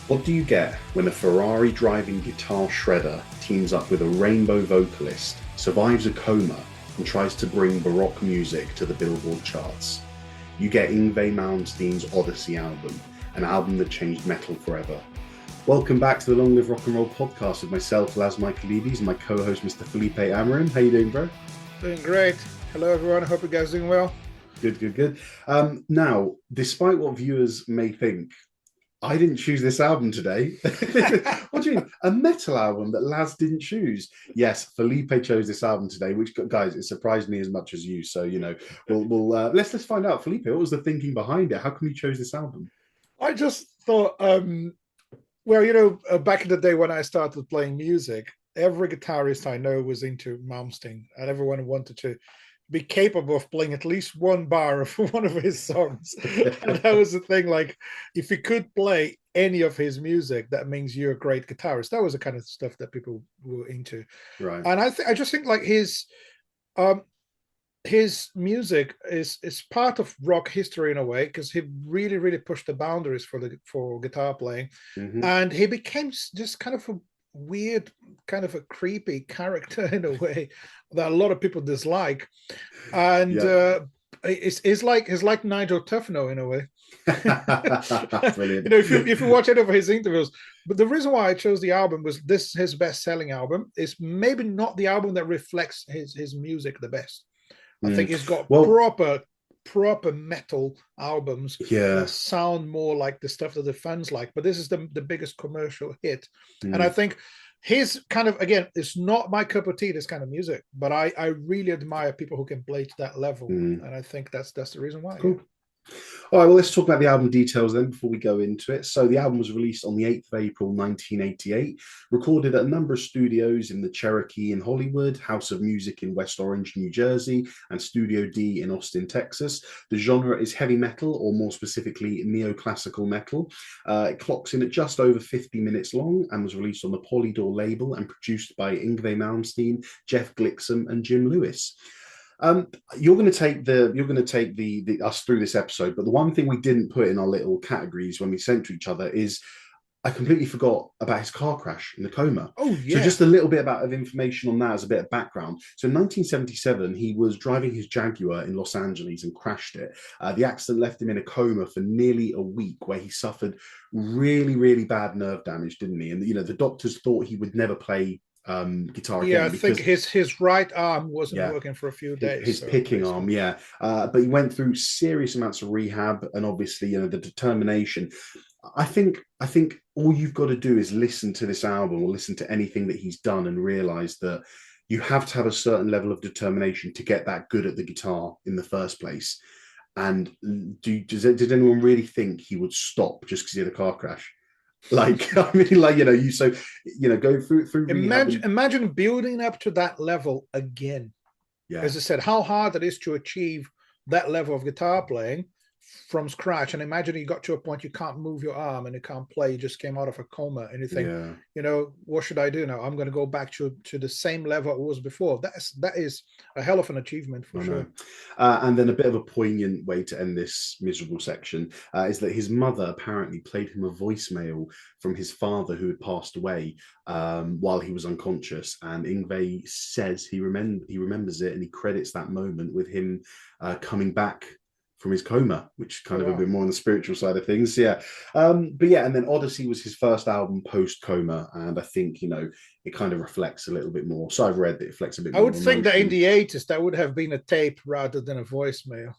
What do you get when a Ferrari driving guitar shredder teams up with a rainbow vocalist, survives a coma, and tries to bring Baroque music to the Billboard charts? You get Yngwie Malmsteen's Odyssey album, an album that changed metal forever. Welcome back to the Long Live Rock and Roll podcast with myself, Laz Michaelides, and my co-host, Mr. Felipe Amarin. How you doing, bro? Doing great. Hello, everyone. I hope you guys are doing well. Good. Now, despite what viewers may think, I didn't choose this album today. What do you mean? A metal album that Laz didn't choose? Yes, Felipe chose this album today, which, guys, it surprised me as much as you. So, we'll let's find out. Felipe, what was the thinking behind it? How come you chose this album? I just thought, back in the day when I started playing music, every guitarist I know was into Malmsteen, and everyone wanted to be capable of playing at least one bar of one of his songs. And that was the thing, like, if you could play any of his music, that means you're a great guitarist. That was the kind of stuff that people were into. Right. And I just think like his music is part of rock history in a way, because he really pushed the boundaries for guitar playing. Mm-hmm. And he became just kind of a weird, kind of a creepy character in a way that a lot of people dislike. And it's like Nigel Tufnell in a way. Brilliant. If you watch any of his interviews. But the reason why I chose the album was this: his best-selling album is maybe not the album that reflects his music the best. I think he's got proper metal albums that sound more like the stuff that the fans like, but this is the biggest commercial hit. And I think his kind of, again, it's not my cup of tea, this kind of music, but I really admire people who can play to that level. And I think that's the reason why. Cool. All right, well, let's talk about the album details then before we go into it. So the album was released on the 8th of April, 1988, recorded at a number of studios in the Cherokee in Hollywood, House of Music in West Orange, New Jersey, and Studio D in Austin, Texas. The genre is heavy metal, or more specifically, neoclassical metal. It clocks in at just over 50 minutes long and was released on the Polydor label and produced by Yngwie Malmsteen, Jeff Glickson, and Jim Lewis. You're going to take the us through this episode, but the one thing we didn't put in our little categories when we sent to each other is I completely forgot about his car crash in the coma. Oh, yeah. So just a little bit of information on that as a bit of background. So in 1977, he was driving his Jaguar in Los Angeles and crashed it. The accident left him in a coma for nearly a week, where he suffered really bad nerve damage, didn't he? And the doctors thought he would never play guitar again. Yeah, I think his right arm wasn't working for a few days. His picking arm, but he went through serious amounts of rehab, and obviously, the determination. I think all you've got to do is listen to this album or listen to anything that he's done and realize that you have to have a certain level of determination to get that good at the guitar in the first place. And did anyone really think he would stop just because he had a car crash? Go through. Imagine building up to that level again. Yeah. As I said, how hard it is to achieve that level of guitar playing from scratch. And imagine you got to a point you can't move your arm and you can't play. You just came out of a coma and you think, what should I do now? I'm going to go back to the same level it was before. That is a hell of an achievement for sure. And then a bit of a poignant way to end this miserable section is that his mother apparently played him a voicemail from his father who had passed away while he was unconscious. And Yngwie says he remembers it, and he credits that moment with him coming back from his coma, which kind of a bit more on the spiritual side of things. And then Odyssey was his first album post-coma, and I think it kind of reflects a little bit more. So I've read that it reflects a bit more. I would think that in the 80s that would have been a tape rather than a voicemail.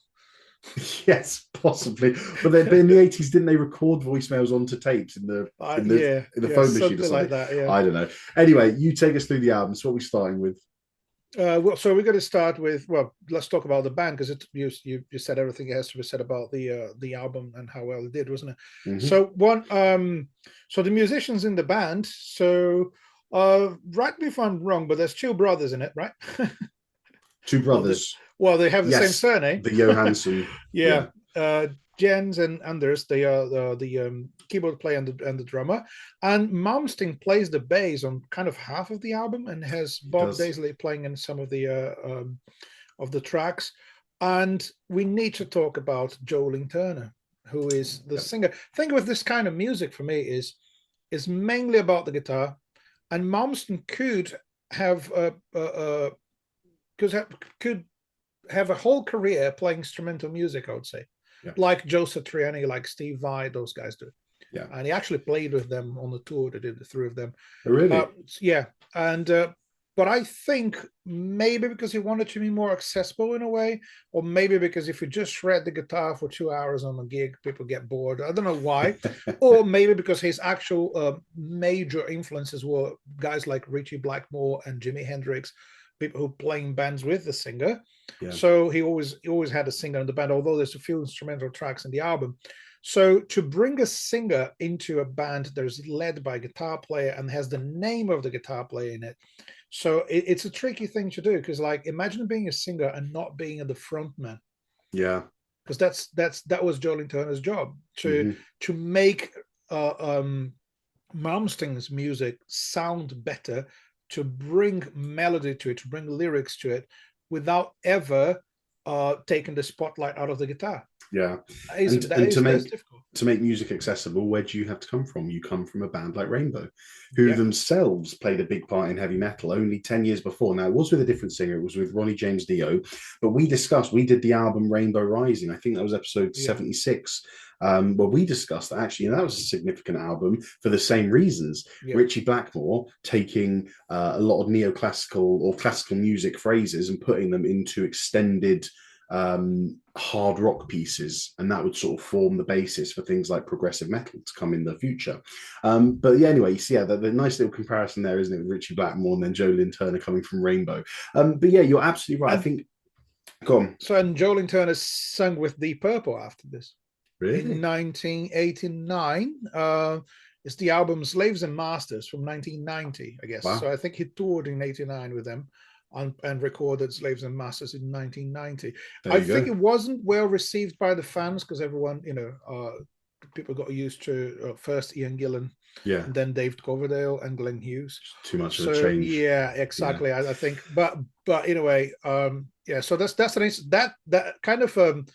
Yes, possibly. But in the 80s, didn't they record voicemails onto tapes in the phone machine or something like that? Yeah. I don't know. Anyway, you take us through the album. So what are we starting with? So we're going to start with, let's talk about the band, because you said everything has to be said about the album and how well it did, wasn't it? Mm-hmm. So the musicians in the band. So right me if I'm wrong, but there's two brothers in it, right? Two brothers. Well, they have the same surname. The Johansson. Yeah. Jens and Anders, they are the keyboard player and the drummer. And Malmsteen plays the bass on kind of half of the album and has Bob Daisley playing in some of the tracks. And we need to talk about Joe Lynn Turner, who is the singer. Thing with this kind of music for me is is mainly about the guitar, and Malmsteen could have could have a whole career playing instrumental music, I would say, like Joe Satriani, like Steve Vai, those guys do. Yeah, and he actually played with them on the tour. They did the three of them. oh, really? Yeah, and but I think maybe because he wanted to be more accessible in a way, or maybe because if you just shred the guitar for 2 hours on a gig, people get bored. I don't know why, or maybe because his actual major influences were guys like Ritchie Blackmore and Jimi Hendrix, people who playing bands with the singer. Yeah. So he always had a singer in the band, although there's a few instrumental tracks in the album. So to bring a singer into a band that is led by a guitar player and has the name of the guitar player in it, so it's a tricky thing to do, because like imagine being a singer and not being the front man. Yeah, because that was Joe Lynn Turner's job to make Malmsteen's music sound better, to bring melody to it, to bring lyrics to it, without ever taking the spotlight out of the guitar. Yeah, and to make music accessible, where do you have to come from? You come from a band like Rainbow, who themselves played a big part in heavy metal only 10 years before. Now, it was with a different singer, it was with Ronnie James Dio, but we did the album Rainbow Rising. I think that was episode 76. Where we discussed that actually, and that was a significant album for the same reasons. Ritchie Blackmore taking a lot of neoclassical or classical music phrases and putting them into extended hard rock pieces, and that would sort of form the basis for things like progressive metal to come in the future. But yeah, anyway, so yeah, the nice little comparison there, isn't it, with Ritchie Blackmore and then Joe Lynn Turner coming from Rainbow. But yeah, you're absolutely right. I think, go on. So, and Joe Lynn Turner sung with Deep Purple after this. Really? In 1989. It's the album Slaves and Masters from 1990, I guess. Wow. So I think he toured in 89 with them and recorded Slaves and Masters in 1990. I think it wasn't well received by the fans because everyone, people got used to first Ian Gillan, and then Dave Coverdale and Glenn Hughes. Too much of a change. Yeah, exactly. Yeah. I think, but anyway, So that kind of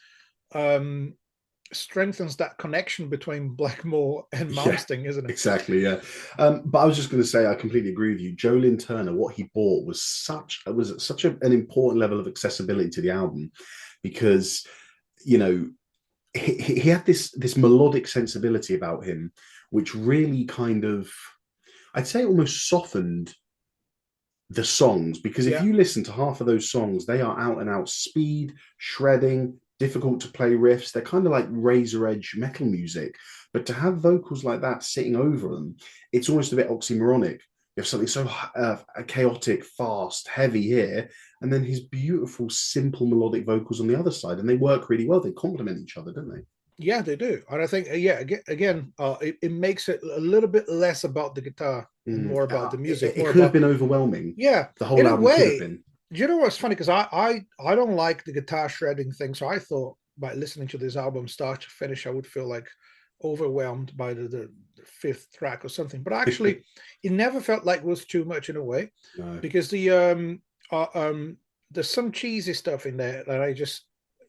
strengthens that connection between Blackmore and Malmsteen, isn't it? Exactly, yeah. But I was just going to say, I completely agree with you. Joe Lynn Turner, what he brought was such an important level of accessibility to the album, because he had this melodic sensibility about him, which really kind of, I'd say, almost softened the songs, because if you listen to half of those songs, they are out and out speed, shredding, difficult to play riffs. They're kind of like razor edge metal music, but to have vocals like that sitting over them, it's almost a bit oxymoronic. You have something so chaotic, fast, heavy here, and then his beautiful, simple melodic vocals on the other side, and they work really well. They complement each other, don't they? Yeah, they do. And I think, again, it makes it a little bit less about the guitar and more about the music. It could have been overwhelming. Yeah, the whole album could have been. You know what's funny? Because I don't like the guitar shredding thing. So I thought by listening to this album start to finish, I would feel like overwhelmed by the fifth track or something. But actually, it never felt like it was too much in a way, because there's some cheesy stuff in there that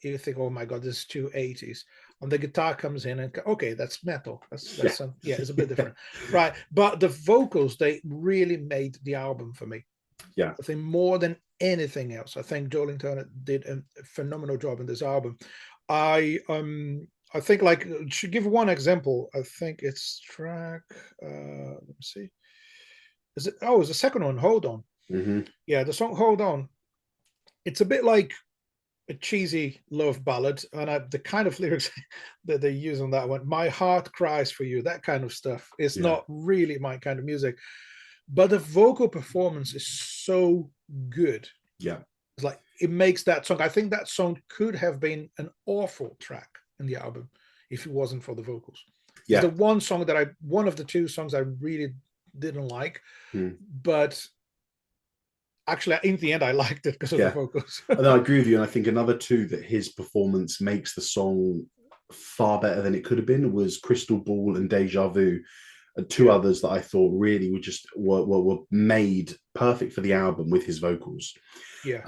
you think, oh my God, this is too 80s. And the guitar comes in and okay, that's metal. That's it's a bit different, right? But the vocals, they really made the album for me. Yeah, I think more than anything else, I think Joe Lynn Turner did a phenomenal job in this album. I think, like, to give one example, I think it's track. Let me see. Is it? Oh, it's the second one. Hold On. Mm-hmm. Yeah, the song "Hold On." It's a bit like a cheesy love ballad, and the kind of lyrics that they use on that one, "My heart cries for you," that kind of stuff. It's not really my kind of music. But the vocal performance is so good. Yeah. It's like, it makes that song. I think that song could have been an awful track in the album if it wasn't for the vocals. Yeah. The one of the two songs I really didn't like, but actually in the end I liked it because of the vocals. And I agree with you. And I think another two that his performance makes the song far better than it could have been was Crystal Ball and Deja Vu. And two others that I thought really were made perfect for the album with his vocals. Yeah.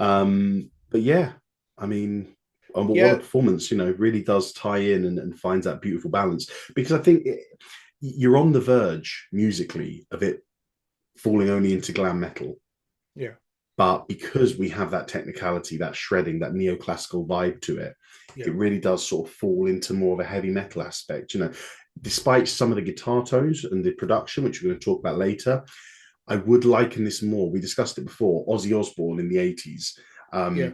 But yeah, I mean, what a performance, really does tie in and finds that beautiful balance. Because I think, you're on the verge musically of it falling only into glam metal. Yeah. But because we have that technicality, that shredding, that neoclassical vibe to it, Yeah. it really does sort of fall into more of a heavy metal aspect. You know, despite some of the guitar tones and the production, which we're going to talk about later, I would liken this more. We discussed it before. Ozzy Osbourne in the 80s. Yeah.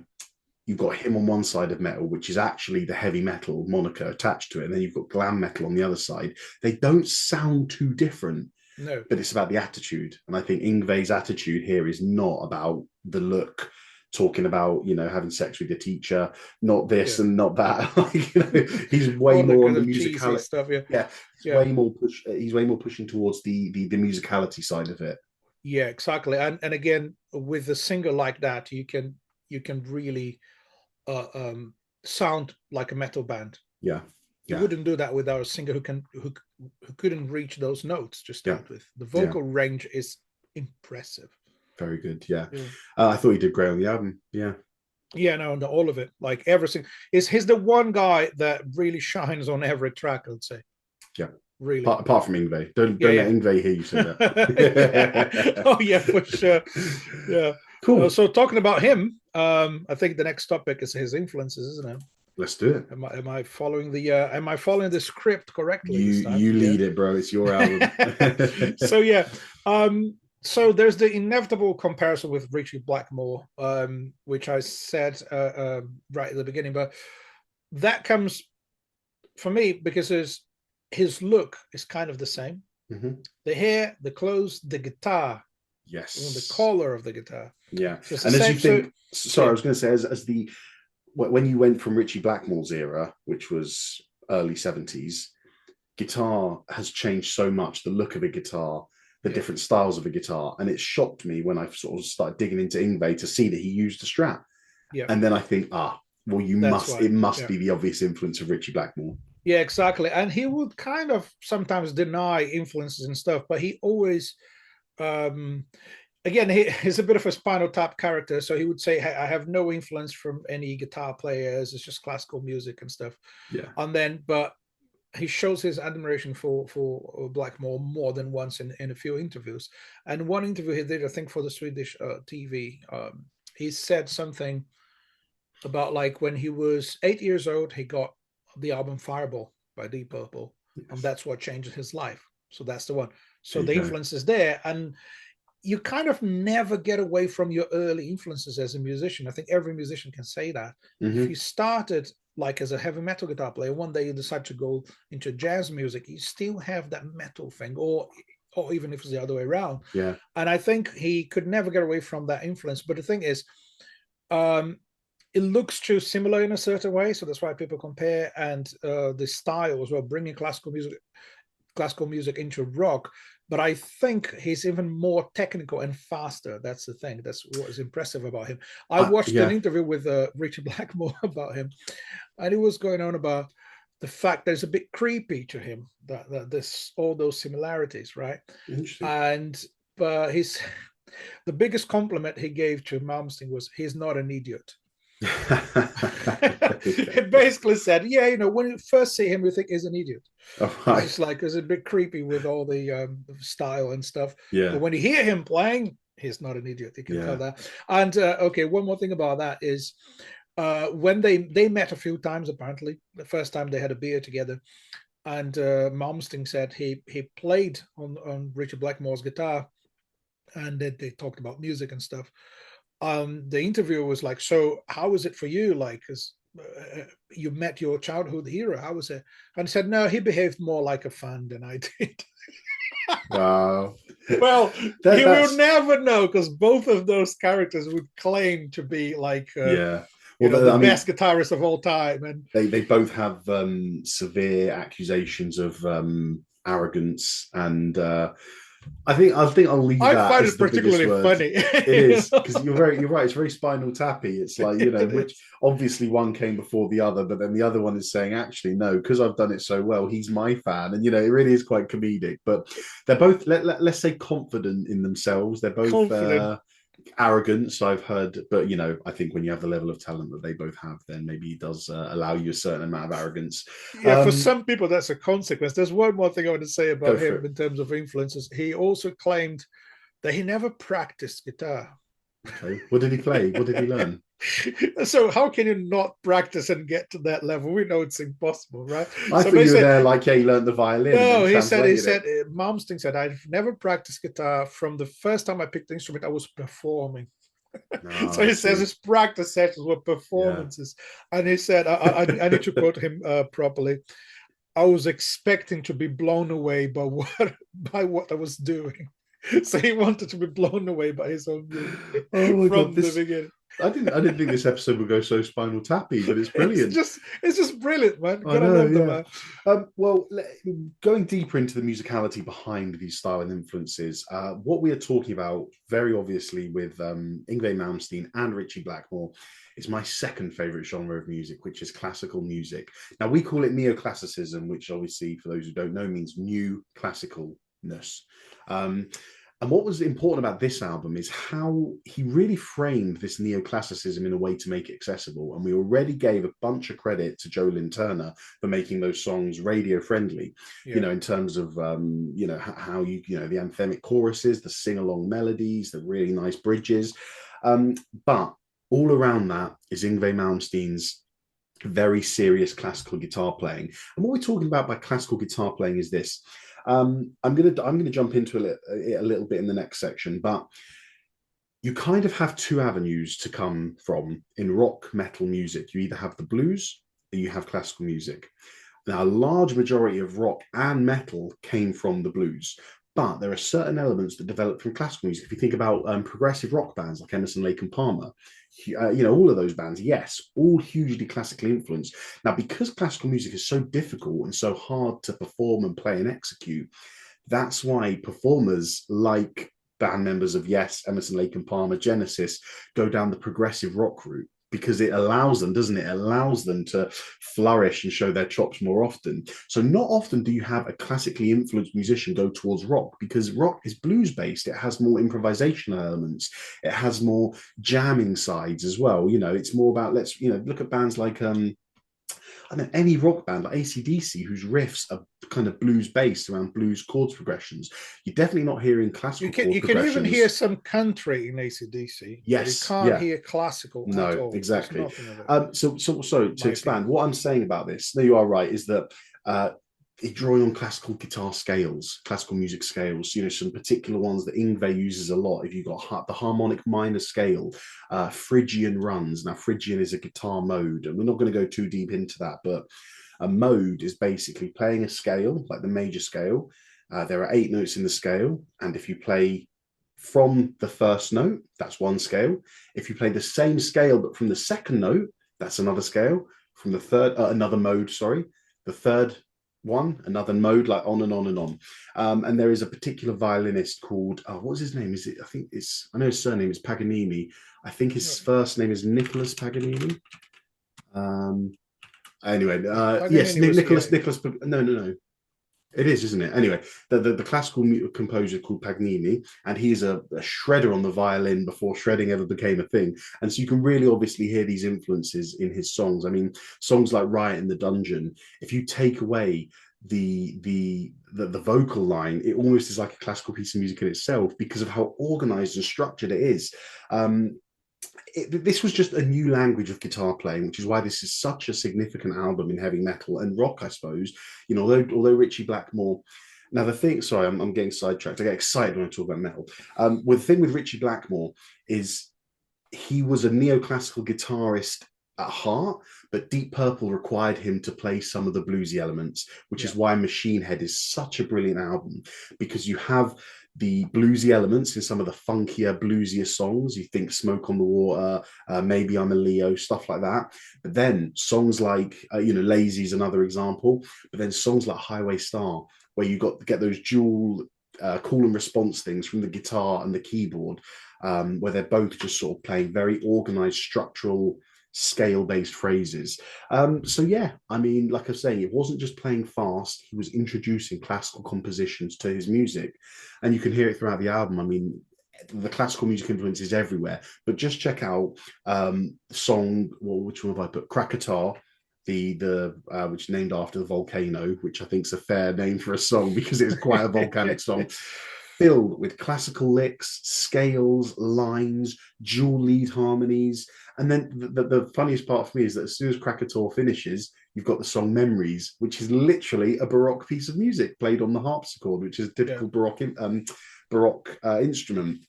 You've got him on one side of metal, which is actually the heavy metal moniker attached to it. And then you've got glam metal on the other side. They don't sound too different. No. But it's about the attitude. And I think Yngwie's attitude here is not about the look, talking about, you know, having sex with your teacher, not this and not that. Like, you know, he's way more on the musicality stuff. Way more he's way more pushing towards the musicality side of it. Yeah, exactly. And again, with a singer like that, you can really sound like a metal band. Yeah. You wouldn't do that without a singer who couldn't reach those notes to start with. The vocal range is impressive. Very good. Yeah. I thought he did great on the album. Yeah. Yeah, no, all of it. Like everything. He's the one guy that really shines on every track, I'd say. Yeah. Really. Apart from Yngwie. Don't let Yngwie hear you say that. Oh, yeah, for sure. Yeah. Cool. So talking about him, I think the next topic is his influences, isn't it? Let's do it. Am I following the script correctly? You lead it, bro. It's your album. So there's the inevitable comparison with Richie Blackmore, which I said right at the beginning, but that comes for me because his look is kind of the same. Mm-hmm. The hair, the clothes, the guitar. Yes. The color of the guitar. Yeah. And as you think, I was going to say, as when you went from Richie Blackmore's era, which was early 70s, guitar has changed so much, the look of a guitar, the different styles of a guitar. And it shocked me when I sort of started digging into Yngwie to see that he used a Strat. Yeah. And then I think, it must be the obvious influence of Richie Blackmore. Yeah, exactly. And he would kind of sometimes deny influences and stuff, but he always, again, he's a bit of a Spinal Tap character. So he would say, hey, I have no influence from any guitar players. It's just classical music and stuff. Yeah. And then, but he shows his admiration for Blackmore more than once in a few interviews. And one interview he did, I think, for the Swedish TV, he said something about like when he was 8 years old, he got the album Fireball by Deep Purple. Yes. And that's what changed his life. So that's the one. So the influence is there. And you kind of never get away from your early influences as a musician. I think every musician can say that. Mm-hmm. If you started like as a heavy metal guitar player, one day you decide to go into jazz music, you still have that metal thing, or even if it's the other way around. Yeah. And I think he could never get away from that influence. But the thing is, it looks too similar in a certain way, so that's why people compare. And the style as well, bringing classical music into rock. But I think he's even more technical and faster. That's the thing. That's what is impressive about him. I watched an interview with Richard Blackmore about him, and he was going on about the fact there's a bit creepy to him, that there's all those similarities, right? Interesting. But the biggest compliment he gave to Malmsteen was, he's not an idiot. It basically said, when you first see him, you think he's an idiot. It's like it's a bit creepy with all the style and stuff. Yeah. But when you hear him playing, he's not an idiot. You can tell that. And one more thing about that is when they met a few times, apparently. The first time they had a beer together, and Malmsteen said he played on Richard Blackmore's guitar, and they talked about music and stuff. The interviewer was like, so how was it for you? Like, because you met your childhood hero, how was it? And he said, no, he behaved more like a fan than I did. Wow. Well, you will never know, because both of those characters would claim to be like the best guitarist of all time. And they both have severe accusations of arrogance, and I think I'll leave that. I find it particularly funny. It is, because you're right. It's very Spinal Tappy. It's like, which obviously one came before the other, but then the other one is saying, actually, no, because I've done it so well, he's my fan, and it really is quite comedic. But they're both, let's say, confident in themselves. They're both arrogance I've heard, but you know, I think when you have the level of talent that they both have, then maybe it does allow you a certain amount of arrogance. Yeah, for some people that's a consequence. There's one more thing I want to say Go about for him it. in terms of influences. He also claimed that he never practiced guitar. Okay, what did he play? What did he learn? So how can you not practice and get to that level? We know it's impossible, right? I So thought you were basically, there like, yeah, he learned the violin and then no, he translated said, it. Malmsteen said, I've never practiced guitar. From the first time I picked the instrument, I was performing. Oh, So I he says see. his practice sessions were Yeah. performances. And he said, I need to quote him properly. I was expecting to be blown away by what I was doing. So he wanted to be blown away by his own music Oh my god, from the this beginning. I didn't think this episode would go so spinal tappy, but it's brilliant. It's just brilliant, man. I Gotta know, love the yeah. man. Well, going deeper into the musicality behind these style and influences, what we are talking about very obviously with Yngwie Malmsteen and Ritchie Blackmore is my second favorite genre of music, which is classical music. Now, we call it neoclassicism, which obviously, for those who don't know, means new classicalness. Um, and what was important about this album is how he really framed this neoclassicism in a way to make it accessible. And we already gave a bunch of credit to Joe Lynn Turner for making those songs radio friendly, Yeah. you know, in terms of, you know, how you know, the anthemic choruses, the sing along melodies, the really nice bridges. But all around that is Yngwie Malmsteen's very serious classical guitar playing. And what we're talking about by classical guitar playing is this. I'm gonna jump into it a little bit in the next section, but you kind of have two avenues to come from in rock metal music. You either have the blues or you have classical music. Now, a large majority of rock and metal came from the blues, but there are certain elements that developed from classical music. If you think about progressive rock bands like Emerson, Lake and Palmer, you know, all of those bands, yes, all hugely classically influenced. Now, because classical music is so difficult and so hard to perform and play and execute, that's why performers like band members of Yes, Emerson, Lake and Palmer, Genesis go down the progressive rock route because it allows them, doesn't it? It allows them to flourish and show their chops more often. So not often do you have a classically influenced musician go towards rock because rock is blues based. It has more improvisational elements. It has more jamming sides as well. You know, it's more about let's, you know, look at bands like I know any rock band like AC/DC whose riffs are kind of blues based around blues chords progressions. You're definitely not hearing classical chord You can even hear progressions. some country in AC/DC, but you Yes, can't yeah, hear classical at no, all. There's exactly. nothing of it, So in to my expand, opinion. what I'm saying about this, no, you are right, is that drawing on classical guitar scales, classical music scales, you know, some particular ones that Yngwie uses a lot. If you've got the harmonic minor scale, Phrygian runs. Now, Phrygian is a guitar mode, and we're not going to go too deep into that, but a mode is basically playing a scale, like the major scale. There are 8 notes in the scale, and if you play from the first note, that's one scale. If you play the same scale but from the second note, that's another scale. From the third, another mode, sorry. The third one, another mode, like on and on and on. And there is a particular violinist called, what's his name? Is it, I know his surname is Paganini. I think his first name is Nicholas Paganini. Anyway, yes, Paganini was Nicholas, no. It is, isn't it? Anyway, the classical composer called Paganini, and he's a shredder on the violin before shredding ever became a thing. And so you can really obviously hear these influences in his songs. I mean, songs like Riot in the Dungeon, if you take away the vocal line, it almost is like a classical piece of music in itself because of how organized and structured it is. This was just a new language of guitar playing, which is why this is such a significant album in heavy metal and rock, I suppose. You know, although Ritchie Blackmore. Now the thing, sorry, I'm getting sidetracked. I get excited when I talk about metal. Well, the thing with Ritchie Blackmore is he was a neoclassical guitarist at heart, but Deep Purple required him to play some of the bluesy elements, which is why Machine Head is such a brilliant album because you have the bluesy elements in some of the funkier, bluesier songs. You think Smoke on the Water, Maybe I'm a Leo, stuff like that. But then songs like, you know, Lazy is another example. But then songs like Highway Star, where you get those dual call and response things from the guitar and the keyboard, where they're both just sort of playing very organized, structural, scale-based phrases. So yeah, I mean, like I was saying, it wasn't just playing fast. He was introducing classical compositions to his music, and you can hear it throughout the album. I mean, the classical music influence is everywhere. But just check out song, well, which one have I put? Krakatoa, the which is named after the volcano, which I think is a fair name for a song because it's quite a volcanic song, filled with classical licks, scales, lines, dual lead harmonies. And then the funniest part for me is that as soon as Krakatoa finishes, you've got the song Memories, which is literally a Baroque piece of music played on the harpsichord, which is a typical Baroque instrument.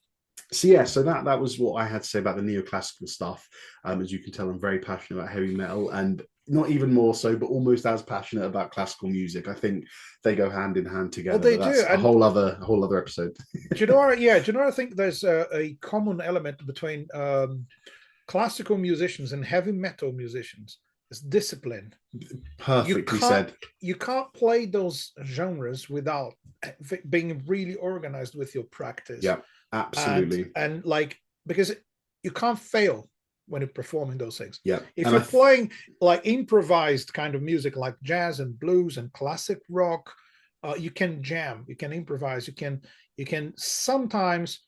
So yeah, so that was what I had to say about the neoclassical stuff. As you can tell, I'm very passionate about heavy metal, and not even more so, but almost as passionate about classical music. I think they go hand in hand together. Well, they that's do. a whole other episode. Do you know? I think there's a common element between classical musicians and heavy metal musicians. It's discipline. Perfectly said. You can't play those genres without being really organized with your practice. Yeah, absolutely. And like, because you can't fail when you're performing those things. Yeah. If you're playing like improvised kind of music, like jazz and blues and classic rock, you can jam, you can improvise, you can sometimes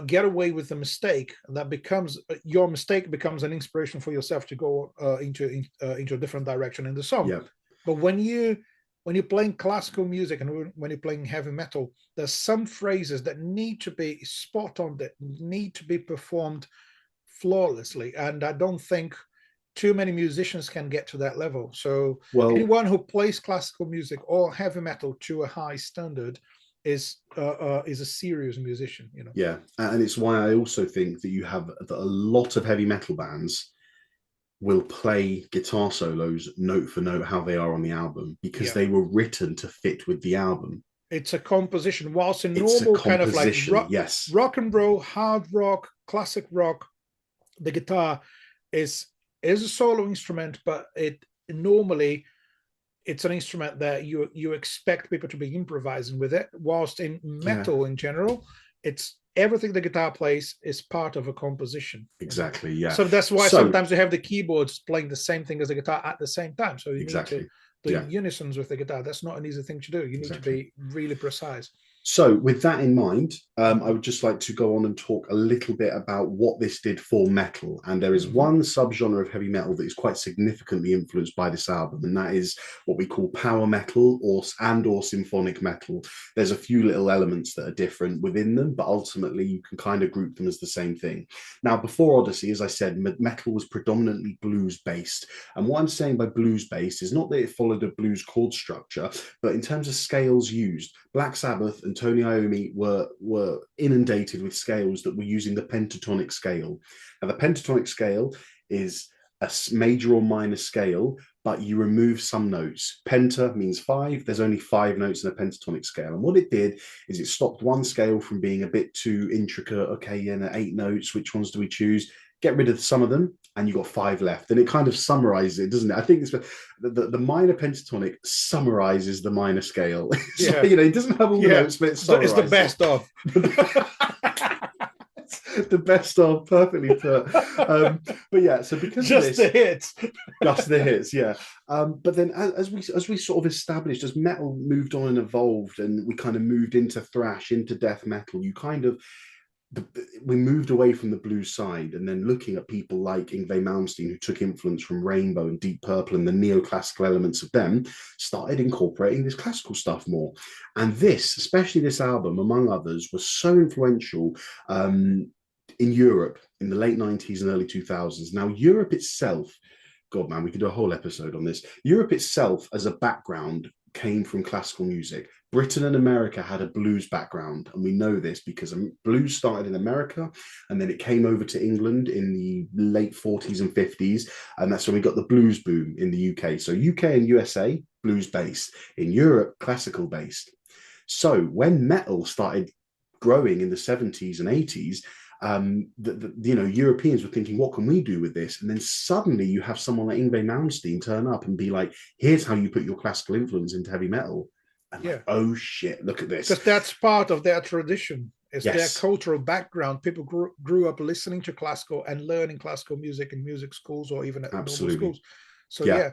get away with a mistake, and that becomes your mistake becomes an inspiration for yourself to go into a different direction in the song. Yeah. But when you're playing classical music and when you're playing heavy metal, there's some phrases that need to be spot on, that need to be performed flawlessly, and I don't think too many musicians can get to that level. So anyone who plays classical music or heavy metal to a high standard is a serious musician, you know. Yeah, and it's why I also think that you have that a lot of heavy metal bands will play guitar solos note for note how they are on the album, because they were written to fit with the album. It's a composition, whilst in normal kind of like rock and roll, hard rock, classic rock, the guitar is a solo instrument, but it normally it's an instrument that you expect people to be improvising with it, whilst in metal in general, it's everything the guitar plays is part of a composition. Exactly, yeah. So that's why sometimes you have the keyboards playing the same thing as the guitar at the same time. So you need to unisons with the guitar. That's not an easy thing to do. You need to be really precise. So with that in mind, I would just like to go on and talk a little bit about what this did for metal. And there is one subgenre of heavy metal that is quite significantly influenced by this album, and that is what we call power metal or symphonic metal. There's a few little elements that are different within them, but ultimately you can kind of group them as the same thing. Now, before Odyssey, as I said, metal was predominantly blues-based. And what I'm saying by blues-based is not that it followed a blues chord structure, but in terms of scales used, Black Sabbath and Tony Iommi were inundated with scales that were using the pentatonic scale. Now, the pentatonic scale is a major or minor scale, but you remove some notes. Penta means 5. There's only 5 notes in a pentatonic scale. And what it did is it stopped one scale from being a bit too intricate. Okay, 8 notes, which ones do we choose? Get rid of some of them, and you've got 5 left. And it kind of summarizes it, doesn't it? I think it's the minor pentatonic summarizes the minor scale. So, it doesn't have all the notes, but it's the best of. The best of, perfectly put. But yeah, so because just of this, just the hits, yeah. But then as we sort of established, as metal moved on and evolved, and we kind of moved into thrash, into death metal, we moved away from the blues side, and then looking at people like Yngwie Malmsteen, who took influence from Rainbow and Deep Purple and the neoclassical elements of them, started incorporating this classical stuff more. And this, especially this album, among others, was so influential in Europe in the late 90s and early 2000s. Now, Europe itself, God, man, we could do a whole episode on this. Europe itself, as a background, came from classical music. Britain and America had a blues background, and we know this because blues started in America, and then it came over to England in the late 40s and 50s, and that's when we got the blues boom in the UK. So UK and USA, blues-based. In Europe, classical-based. So when metal started growing in the 70s and 80s, Europeans were thinking, what can we do with this? And then suddenly you have someone like Yngwie Malmsteen turn up and be like, here's how you put your classical influence into heavy metal. And like, oh shit, look at this. Because that's part of their tradition. It's their cultural background. People grew up listening to classical and learning classical music in music schools or even at normal schools. So Yeah. yeah.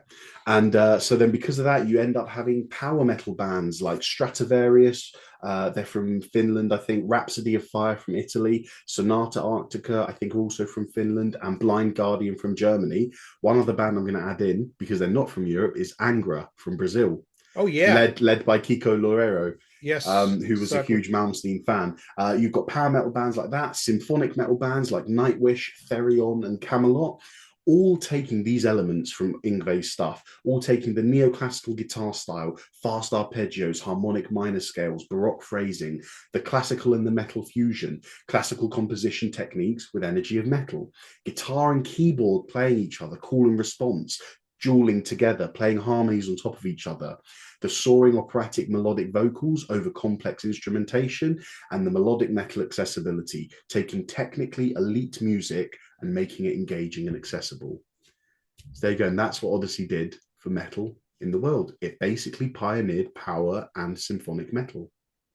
And so then because of that, you end up having power metal bands like Stratovarius. They're from Finland, I think. Rhapsody of Fire from Italy. Sonata Arctica, I think, also from Finland. And Blind Guardian from Germany. One other band I'm going to add in, because they're not from Europe, is Angra from Brazil. Oh yeah. Led by Kiko Loureiro. Yes, Who was a exactly. huge Malmsteen fan. You've got power metal bands like that, symphonic metal bands like Nightwish, Therion, and Camelot, all taking these elements from Yngwie's stuff, all taking the neoclassical guitar style, fast arpeggios, harmonic minor scales, baroque phrasing, the classical and the metal fusion, classical composition techniques with energy of metal, guitar and keyboard playing each other, call and response, dueling together, playing harmonies on top of each other, the soaring operatic melodic vocals over complex instrumentation, and the melodic metal accessibility, taking technically elite music and making it engaging and accessible. So there you go. And that's what Odyssey did for metal in the world. It basically pioneered power and symphonic metal.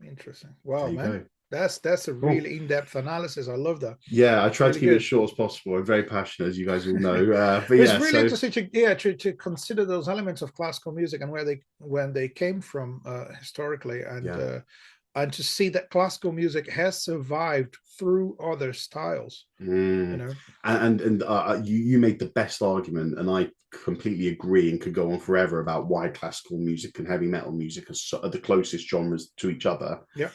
Interesting. Wow, man. Go. That's a really in-depth analysis. I love that. Yeah, I tried really to keep it as short as possible. I'm very passionate, as you guys all know. But it's yeah, really interesting to consider those elements of classical music and when they came from historically, and to see that classical music has survived through other styles. You know, and you made the best argument, and I completely agree, and could go on forever about why classical music and heavy metal music are the closest genres to each other. Yeah.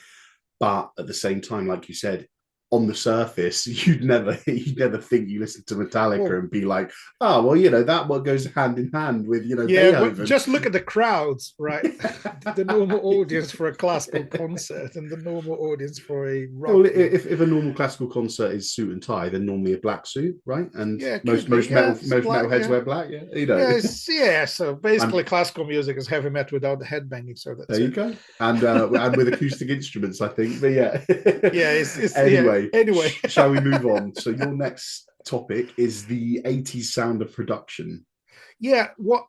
But at the same time, like you said, on the surface, you'd never think you listen to Metallica and be like, oh, well, that what goes hand in hand with, Beethoven. But just look at the crowds, right? The normal audience for a classical concert and the normal audience for a rock. Well, if a normal classical concert is suit and tie, then normally a black suit, right? And most metalheads wear black, Yeah, so basically classical music is heavy metal without the headbanging. So that's there you go. And with acoustic instruments, I think. But yeah. Anyway, shall we move on? So your next topic is the 80s sound of production. Yeah, what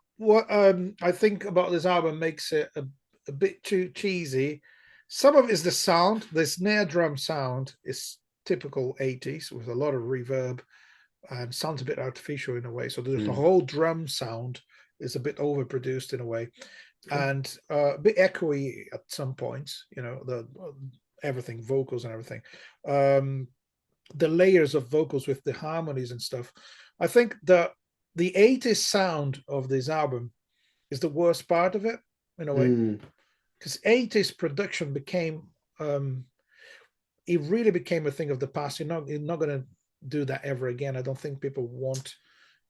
I think about this album makes it a bit too cheesy. Some of it is the sound. The snare drum sound is typical 80s with a lot of reverb and sounds a bit artificial in a way. So the whole drum sound is a bit overproduced in a way, and a bit echoey at some points. The everything, vocals and everything. The layers of vocals with the harmonies and stuff. I think the 80s sound of this album is the worst part of it in a way, because 80s production became it really became a thing of the past. You're not going to do that ever again. I don't think people want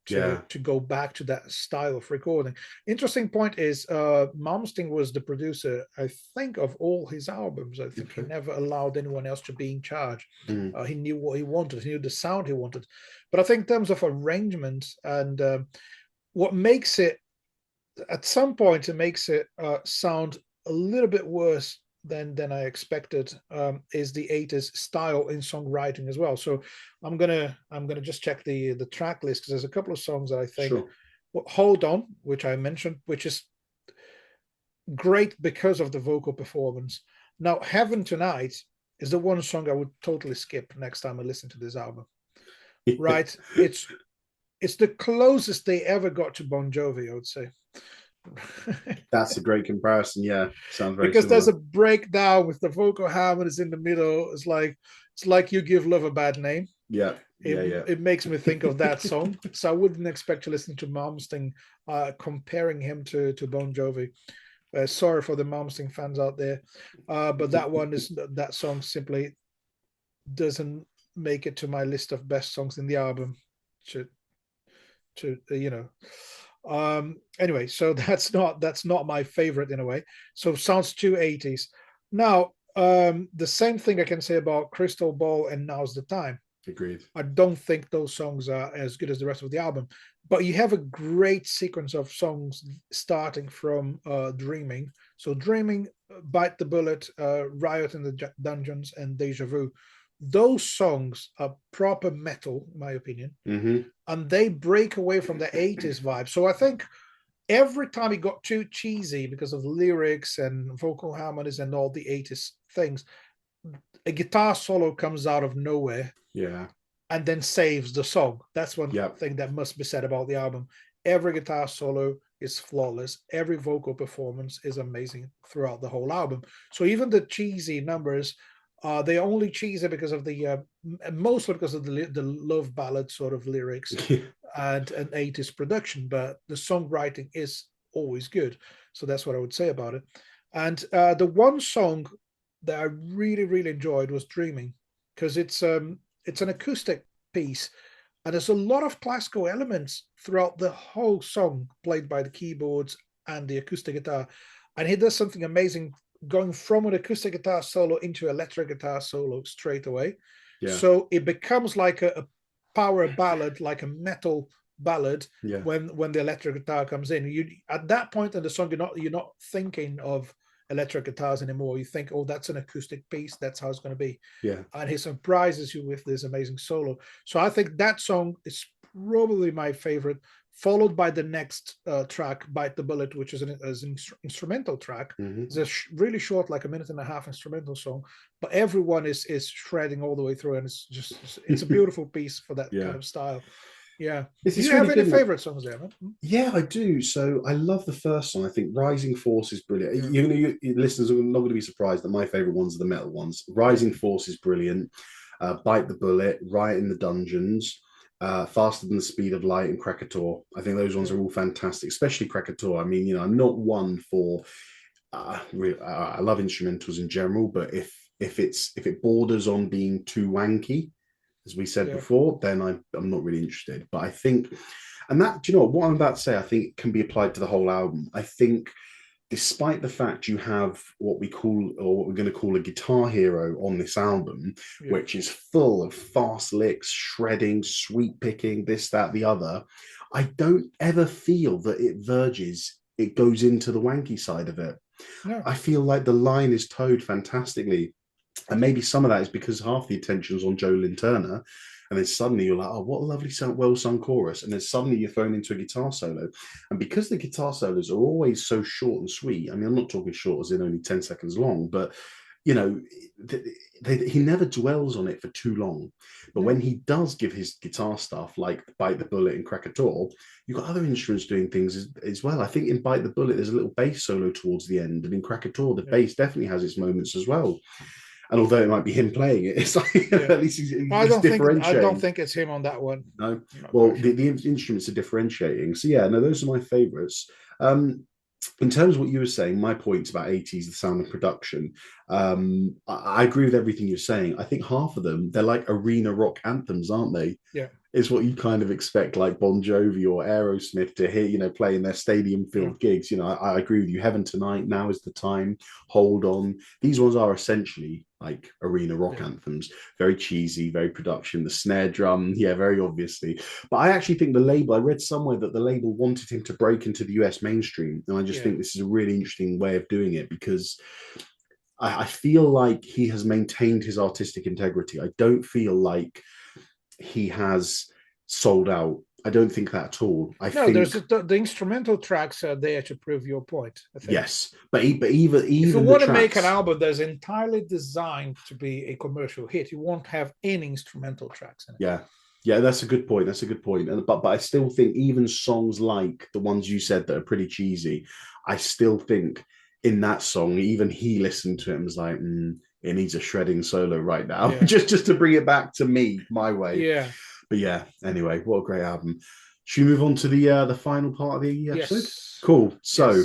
to go back to that style of recording. Interesting point is Malmsteen was the producer, I think, of all his albums. I think he never allowed anyone else to be in charge. He knew what he wanted. He knew the sound he wanted. But I think in terms of arrangement and what makes it, at some point, it makes it sound a little bit worse than I expected, is the 80s style in songwriting as well. So I'm gonna just check the track list, because there's a couple of songs that I think Hold On, which I mentioned, which is great because of the vocal performance. Now Heaven Tonight is the one song I would totally skip next time I listen to this album. Right? It's the closest they ever got to Bon Jovi, I would say. That's a great comparison. Yeah, sounds very because similar. There's a breakdown with the vocal harmonies in the middle. It's like You Give Love a Bad Name. It makes me think of that song. So I wouldn't expect to listen to Malmsteen comparing him to Bon Jovi. Sorry for the Malmsteen fans out there, but that song simply doesn't make it to my list of best songs in the album. Anyway, so that's not my favorite in a way. So sounds too 80s. Now, the same thing I can say about Crystal Ball and Now's the Time. Agreed. I don't think those songs are as good as the rest of the album, but you have a great sequence of songs starting from Dreaming. So Dreaming, Bite the Bullet, Riot in the Dungeons, and Deja Vu. Those songs are proper metal, in my opinion, and they break away from the 80s vibe. So I think every time it got too cheesy because of lyrics and vocal harmonies and all the 80s things, a guitar solo comes out of nowhere, and then saves the song. That's one thing that must be said about the album. every guitar solo is flawless. Every vocal performance is amazing throughout the whole album. So even the cheesy numbers, they only cheesy because of the mostly because of the love ballad sort of lyrics and an 80s production, but the songwriting is always good. So that's what I would say about it. And the one song that I really, really enjoyed was Dreaming, because it's an acoustic piece, and there's a lot of classical elements throughout the whole song, played by the keyboards and the acoustic guitar. And he does something amazing, going from an acoustic guitar solo into electric guitar solo straight away. Yeah. So it becomes like a power ballad, like a metal ballad, when the electric guitar comes in. You at that point in the song, you're not thinking of electric guitars anymore. You think, oh, that's an acoustic piece, that's how it's going to be. Yeah. And he surprises you with this amazing solo. So I think that song is probably my favorite, followed by the next track, Bite the Bullet, which is an instrumental track. It's a really short, like a 1.5-minute instrumental song, but everyone is shredding all the way through, and it's a beautiful piece for that kind of style. Yeah. Do you have any favorite songs there, man? Yeah, I do. So I love the first song. I think Rising Force is brilliant. Yeah. Your listeners are not going to be surprised that my favorite ones are the metal ones. Rising Force is brilliant. Bite the Bullet, Riot in the Dungeons, Faster Than the Speed of Light, and Krakatoa. I think those ones are all fantastic, especially Krakatoa. I mean, I'm not one for... I love instrumentals in general, but if it borders on being too wanky, as we said before, then I'm not really interested. But I think, and that, do you know what I'm about to say, I think can be applied to the whole album. I think despite the fact you have what we call, or what we're going to call, a guitar hero on this album, which is full of fast licks, shredding, sweep picking, this, that, the other, I don't ever feel that it goes into the wanky side of it. No. I feel like the line is towed fantastically. And maybe some of that is because half the attention's on Joe Lynn Turner, and then suddenly you're like, oh, what a lovely, well-sung chorus. And then suddenly you're thrown into a guitar solo. And because the guitar solos are always so short and sweet, I mean, I'm not talking short as in only 10 seconds long, but, he never dwells on it for too long. But when he does give his guitar stuff, like Bite the Bullet and Krakatoa, you've got other instruments doing things as well. I think in Bite the Bullet, there's a little bass solo towards the end. And in Krakatoa, the bass definitely has its moments as well. And although it might be him playing it, it's like at least he's differentiating. I don't think it's him on that one. No. Well, the instruments are differentiating. So yeah, no, those are my favorites. In terms of what you were saying, my points about 80s, the sound and production, I agree with everything you're saying. I think half of them, they're like arena rock anthems, aren't they? Yeah. It's what you kind of expect, like Bon Jovi or Aerosmith to hear, play in their stadium-filled gigs. I agree with you. Heaven Tonight, Now Is the Time, Hold On. These ones are essentially like arena rock anthems. Very cheesy, very production. The snare drum, very obviously. But I actually think I read somewhere that the label wanted him to break into the US mainstream. And I just think this is a really interesting way of doing it, because I feel like he has maintained his artistic integrity. I don't feel like he has sold out. I don't think that at all. There's the instrumental tracks are there to prove your point, I think. Yes, but even if you want to make an album that's entirely designed to be a commercial hit, you won't have any instrumental tracks in it. Yeah, that's a good point. But I still think even songs like the ones you said that are pretty cheesy, I still think in that song, even he listened to it and was like, it needs a shredding solo right now, just to bring it back to me, my way. Yeah. But yeah, anyway, what a great album. Should we move on to the final part of the episode? Yes. Cool. So,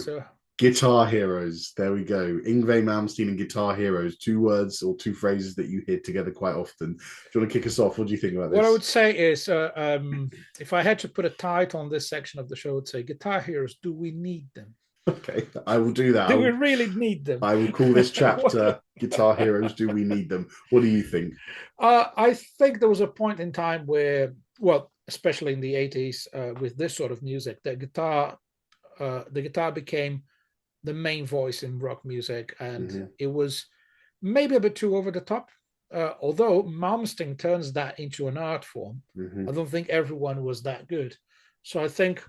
Guitar Heroes. There we go. Yngwie Malmsteen and Guitar Heroes. 2 words or 2 phrases that you hear together quite often. Do you want to kick us off? What do you think about this? What I would say is, if I had to put a title on this section of the show, I would say, Guitar Heroes, do we need them? Okay, I will do that. Do we really need them? I will call this chapter Guitar Heroes, Do We Need Them? What do you think? I think there was a point in time where, well, especially in the 80s, with this sort of music, the guitar became the main voice in rock music, and it was maybe a bit too over the top. Although Malmsteen turns that into an art form, I don't think everyone was that good. So I think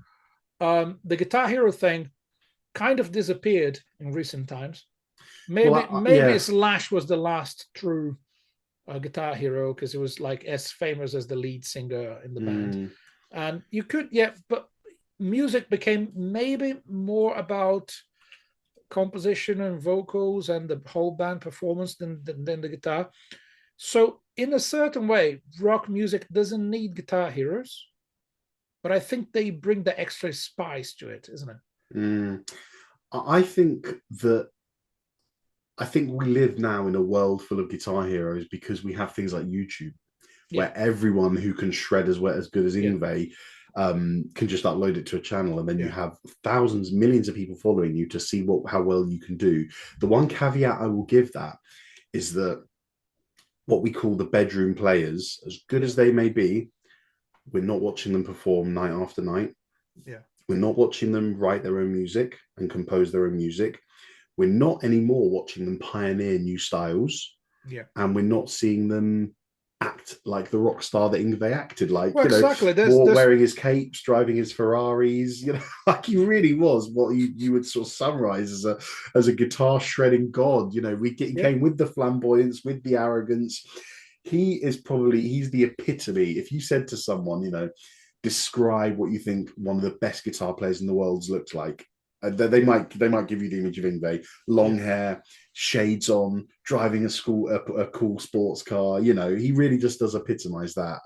the Guitar Hero thing kind of disappeared in recent times. Maybe Slash was the last true Guitar Hero, because it was like as famous as the lead singer in the band. And you could, but music became maybe more about composition and vocals and the whole band performance than the guitar. So in a certain way, rock music doesn't need guitar heroes, but I think they bring the extra spice to it, isn't it? I think that we live now in a world full of guitar heroes because we have things like YouTube, where everyone who can shred as good as Yngwie can just upload it to a channel, and then you have thousands, millions of people following you to see how well you can do. The one caveat I will give that is that what we call the bedroom players, as good as they may be, we're not watching them perform night after night. Yeah. We're not watching them write their own music and compose their own music. We're not anymore watching them pioneer new styles. Yeah. And we're not seeing them act like the rock star that Yngwie acted like. Well, exactly. Wearing his capes, driving his Ferraris, like he really was what you would sort of summarize as a guitar shredding god. He came with the flamboyance, with the arrogance. He's the epitome. If you said to someone, describe what you think one of the best guitar players in the world looks like, they might give you the image of Yngwie: long hair, shades on, driving a cool sports car. He really just does epitomize that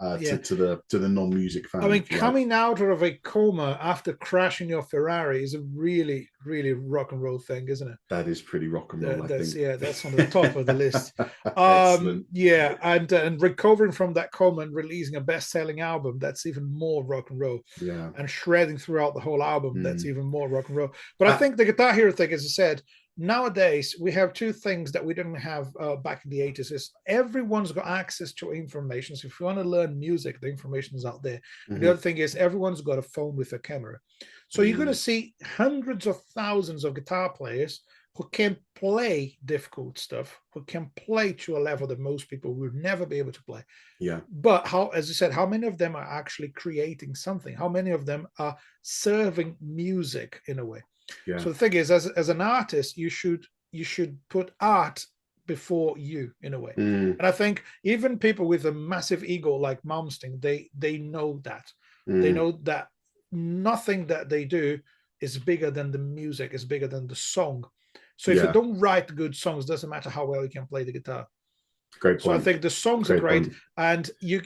to the non-music fan. I mean, coming out of a coma after crashing your Ferrari is a really, really rock and roll thing, isn't it? That is pretty rock and roll. I think. Yeah, that's on the top of the list. Yeah, and recovering from that coma and releasing a best-selling album, that's even more rock and roll. Yeah, and shredding throughout the whole album, that's even more rock and roll. But I think the Guitar Hero thing, as I said, nowadays we have two things that we didn't have back in the 80s. Is everyone's got access to information. So if you want to learn music, the information is out there. And the other thing is everyone's got a phone with a camera. So you're going to see hundreds of thousands of guitar players who can play difficult stuff, who can play to a level that most people would never be able to play. Yeah. But as you said, how many of them are actually creating something? How many of them are serving music in a way? Yeah. So the thing is, as an artist, you should put art before you, in a way. And I think even people with a massive ego like Malmsteen, they know that. They know that nothing that they do is bigger than the music, is bigger than the song. So if you don't write good songs, doesn't matter how well you can play the guitar. Great point. So I think the songs are great, and you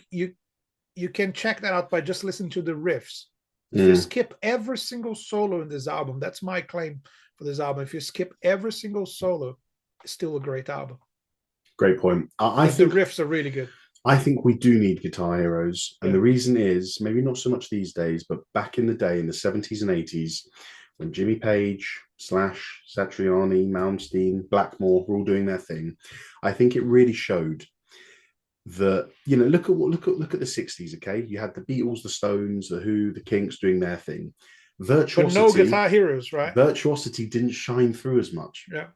can check that out by just listening to the riffs. If you skip every single solo in this album, that's my claim for this album. If you skip every single solo, it's still a great album. Great point. I think the riffs are really good. I think we do need guitar heroes. And the reason is, maybe not so much these days, but back in the day, in the 70s and 80s, when Jimmy Page, Slash, Satriani, Malmsteen, Blackmore were all doing their thing, I think it really showed that, look at the 60s, okay? You had the Beatles, the Stones, the Who, the Kinks doing their thing. Virtuosity, but no guitar heroes, right? Virtuosity didn't shine through as much. Yeah.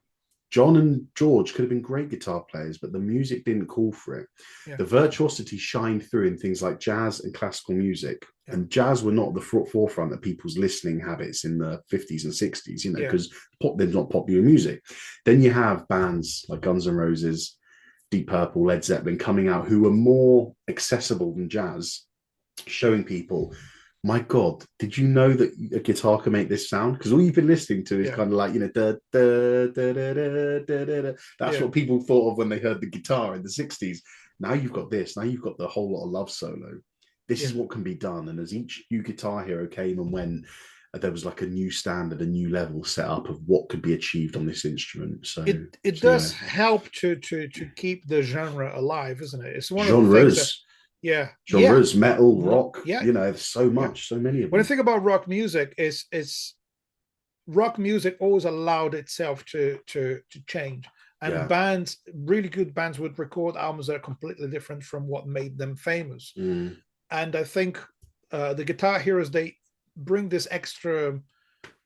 John and George could have been great guitar players, but the music didn't call for it. Yeah. The virtuosity shined through in things like jazz and classical music. Yeah. And jazz were not the forefront of people's listening habits in the 50s and 60s, because there's not popular music. Then you have bands like Guns N' Roses, Deep Purple, Led Zeppelin coming out who were more accessible than jazz, showing people, my God, did you know that a guitar can make this sound? Because all you've been listening to is kind of like, da, da, da, da, da, da, da, da. That's what people thought of when they heard the guitar in the 60s. Now you've got this. Now you've got the whole lot of love solo. This is what can be done. And as each new guitar hero came and went, there was like a new standard, a new level set up of what could be achieved on this instrument. So it does help to keep the genre alive, isn't it? It's one genres. Of the things that, genres, metal, rock. There's so much, so many of them. When I think about rock music, is rock music always allowed itself to change, and bands, really good bands, would record albums that are completely different from what made them famous. And I think the guitar heroes, they bring this extra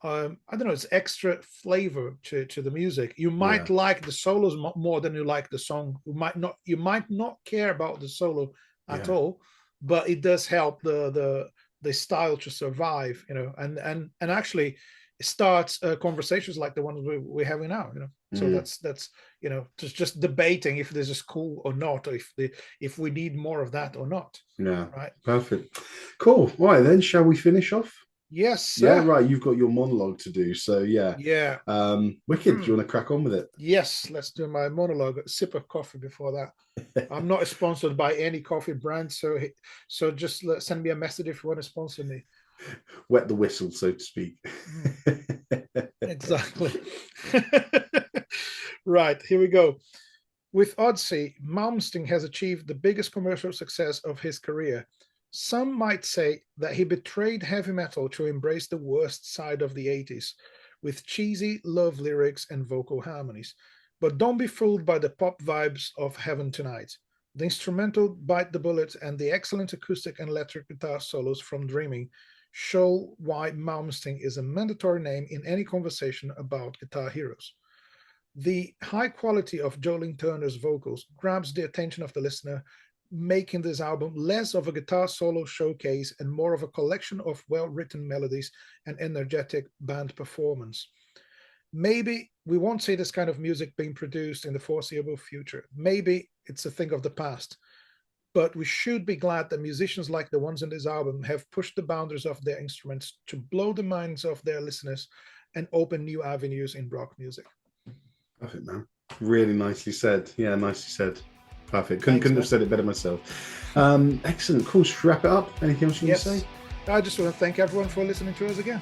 it's extra flavor to the music. You might like the solos more than you like the song. You might not care about the solo at all, but it does help the style to survive, and actually it starts conversations like the ones we're having now, so that's just debating if this is cool or not, or if we need more of that or not. Right, perfect, cool. All right, then shall we finish off? Yes, sir. Yeah, right. You've got your monologue to do. So yeah. Yeah. Wicked. Do you want to crack on with it? Yes, let's do my monologue. A sip of coffee before that. I'm not sponsored by any coffee brand, so just send me a message if you want to sponsor me. Wet the whistle, so to speak. Exactly. Right, here we go. With Odyssey, Malmsteen has achieved the biggest commercial success of his career. Some might say that he betrayed heavy metal to embrace the worst side of the 80s, with cheesy love lyrics and vocal harmonies. But don't be fooled by the pop vibes of Heaven Tonight. The instrumental Bite the Bullet and the excellent acoustic and electric guitar solos from Dreaming show why Malmsteen is a mandatory name in any conversation about guitar heroes. The high quality of Joe Lynn Turner's vocals grabs the attention of the listener, making this album less of a guitar solo showcase and more of a collection of well-written melodies and energetic band performance. Maybe we won't see this kind of music being produced in the foreseeable future. Maybe it's a thing of the past. But we should be glad that musicians like the ones in this album have pushed the boundaries of their instruments to blow the minds of their listeners and open new avenues in rock music. Perfect, man. Really nicely said. Yeah, nicely said. Perfect. Couldn't have said it better myself. Excellent. Cool. Should we wrap it up? Anything else you want to say? I just want to thank everyone for listening to us again.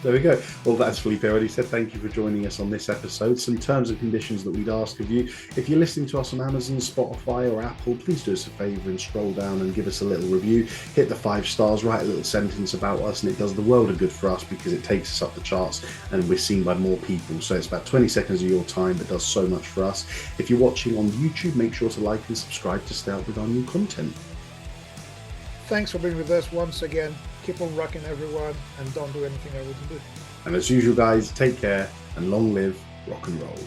There we go. Well, as Felipe already said, thank you for joining us on this episode. Some terms and conditions that we'd ask of you. If you're listening to us on Amazon, Spotify or Apple, please do us a favour and scroll down and give us a little review. Hit the 5 stars, write a little sentence about us, and it does the world of good for us because it takes us up the charts and we're seen by more people. So it's about 20 seconds of your time, but does so much for us. If you're watching on YouTube, make sure to like and subscribe to stay up with our new content. Thanks for being with us once again. Keep on rocking, everyone, and don't do anything I wouldn't do. And as usual, guys, take care and long live rock and roll.